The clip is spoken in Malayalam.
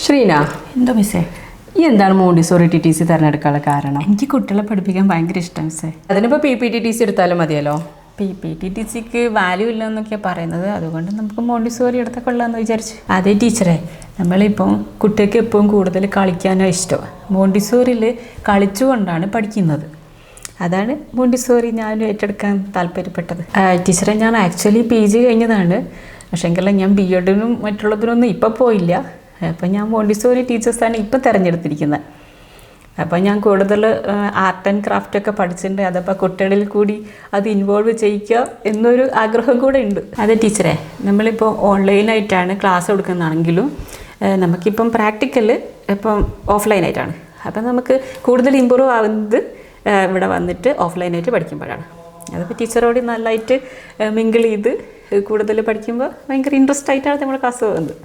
ശ്രീന, എന്തോ മിസ്സേ? ഈ എന്താണ് മോണ്ടിസോറി ടി ടി സി തിരഞ്ഞെടുക്കാനുള്ള കാരണം? എനിക്ക് കുട്ടികളെ പഠിപ്പിക്കാൻ ഭയങ്കര ഇഷ്ടം മിസ്സേ. അതിനിപ്പോൾ P P T T C എടുത്താലും മതിയല്ലോ. PPTTCക്ക് വാല്യൂ ഇല്ലെന്നൊക്കെയാണ് പറയുന്നത്. അതുകൊണ്ട് നമുക്ക് മോണ്ടിസോറി എടുത്താൽ കൊള്ളാമെന്ന് വിചാരിച്ചു. അതേ ടീച്ചറെ, നമ്മളിപ്പം കുട്ടികൾക്ക് എപ്പോഴും കൂടുതൽ കളിക്കാനാണ് ഇഷ്ടം. മോണ്ടിസോറിയിൽ കളിച്ചുകൊണ്ടാണ് പഠിക്കുന്നത്. അതാണ് മോണ്ടിസോറി ഞാൻ ഏറ്റെടുക്കാൻ താല്പര്യപ്പെട്ടത്. ടീച്ചറെ, ഞാൻ ആക്ച്വലി PG കഴിഞ്ഞതാണ്. പക്ഷേങ്കിൽ ഞാൻ BEdനും മറ്റുള്ളതിനൊന്നും ഇപ്പം പോയില്ല. അപ്പം ഞാൻ മോണ്ടിസോറി ടീച്ചേഴ്സാണ് ഇപ്പം തിരഞ്ഞെടുത്തിരിക്കുന്നത്. അപ്പോൾ ഞാൻ കൂടുതൽ ആർട്ട് ആൻഡ് ക്രാഫ്റ്റൊക്കെ പഠിച്ചിട്ടുണ്ട്. അതപ്പോൾ കുട്ടികളിൽ കൂടി അത് ഇൻവോൾവ് ചെയ്യിക്കുക എന്നൊരു ആഗ്രഹം കൂടെ ഉണ്ട്. അതെ ടീച്ചറെ, നമ്മളിപ്പോൾ ഓൺലൈനായിട്ടാണ് ക്ലാസ് കൊടുക്കുന്നതാണെങ്കിലും നമുക്കിപ്പം പ്രാക്ടിക്കൽ ഇപ്പം ഓഫ്ലൈനായിട്ടാണ്. അപ്പം നമുക്ക് കൂടുതൽ ഇമ്പ്രൂവ് ആവുന്നത് ഇവിടെ വന്നിട്ട് ഓഫ്ലൈനായിട്ട് പഠിക്കുമ്പോഴാണ്. അതിപ്പോൾ ടീച്ചറോട് നല്ലതായിട്ട് മിങ്കിൾ ചെയ്ത് കൂടുതൽ പഠിക്കുമ്പോൾ ഭയങ്കര ഇൻട്രസ്റ്റ് ആയിട്ടാണ് നമ്മുടെ ക്ലാസ് പോകുന്നത്.